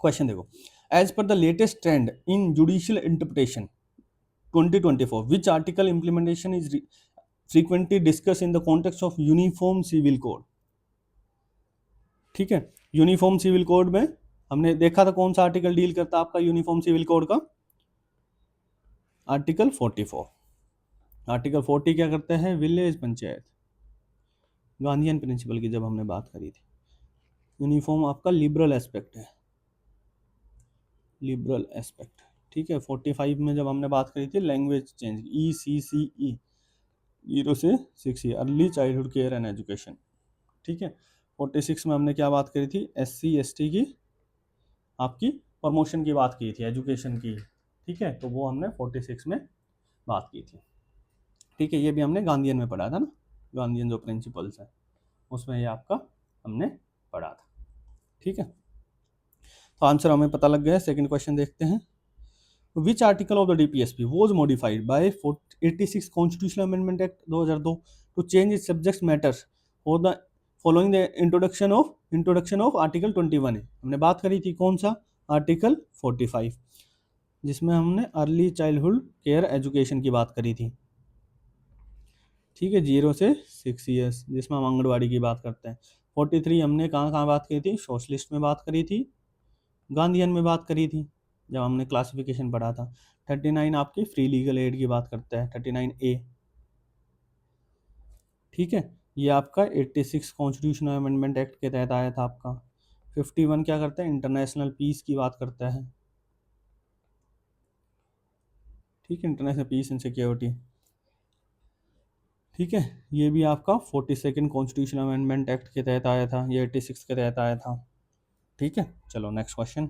Question देखो, as per the latest trend in judicial interpretation 2024 which article implementation is frequently discussed in the context of uniform civil code. ठीक है, uniform civil code में हमने देखा था कौन सा आर्टिकल डील करता है आपका यूनिफॉर्म सिविल कोड का, आर्टिकल 44। आर्टिकल 40 क्या करते हैं, विलेज पंचायत, गांधीयन प्रिंसिपल की जब हमने बात करी थी। यूनिफॉर्म आपका लिबरल एस्पेक्ट है, लिबरल एस्पेक्ट। ठीक है, 45 में जब हमने बात करी थी लैंग्वेज चेंज, ECCE 0 से 6 year, early childhood care and education. ठीक है, 46 में हमने क्या बात करी थी, SC ST की आपकी प्रमोशन की बात की थी, एजुकेशन की। ठीक है, तो वो हमने 46 में बात की थी। ठीक है, ये भी हमने गांधीयन में पढ़ा था ना, गांधीयन जो प्रिंसिपल्स है उसमें ये आपका हमने पढ़ा था। ठीक है, तो आंसर हमें पता लग गया है। सेकंड क्वेश्चन देखते हैं, which article of the DPSP was modified by 86 constitutional amendment act 2002 to change its subject matters for the following the introduction of article 21 है। हमने बात करी थी कौन सा, आर्टिकल 45, जिसमें हमने अर्ली चाइल्डहुड केयर एजुकेशन की बात करी थी। ठीक है, 0 से 6 ईयर्स, जिसमें हम आंगनबाड़ी की बात करते हैं। 43 हमने कहाँ कहाँ बात करी थी, सोशलिस्ट में बात करी थी, गांधीयन में बात करी थी जब हमने क्लासिफिकेशन पढ़ा था। 39 आपकी फ्री लीगल एड की बात करता है, 39A। ठीक है, ये आपका 86 कॉन्स्टिट्यूशनल अमेंडमेंट एक्ट के तहत आया था आपका। 51 क्या करता है, इंटरनेशनल पीस की बात करता है। ठीक है, इंटरनेशनल पीस एंड सिक्योरिटी। ठीक है, ये भी आपका 42 कॉन्स्टिट्यूशनल अमेंडमेंट एक्ट के तहत आया था, ये 86 के तहत आया था। ठीक है, चलो नेक्स्ट क्वेश्चन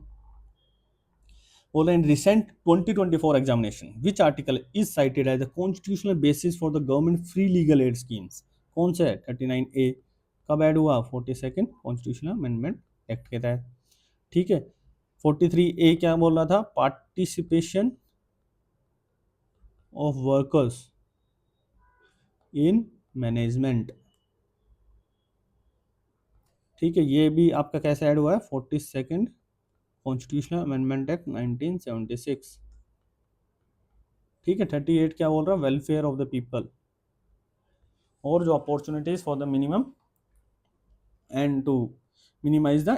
बोला, in recent 2024 examination which article is cited as the constitutional basis for the government free legal aid schemes. कौन सा है, 39A। कब ऐड हुआ, 42 कॉन्स्टिट्यूशनल अमेंडमेंट एक्ट के तहत। ठीक है, 43A क्या बोल रहा था, participation of workers in management. ठीक है, ये भी आपका कैसे ऐड हुआ है, 42 कॉन्स्टिट्यूशनल अमेंडमेंट एक्ट 1976। ठीक है, 38 क्या बोल रहा है, वेलफेयर ऑफ द पीपल और जो opportunities for the minimum and to minimize the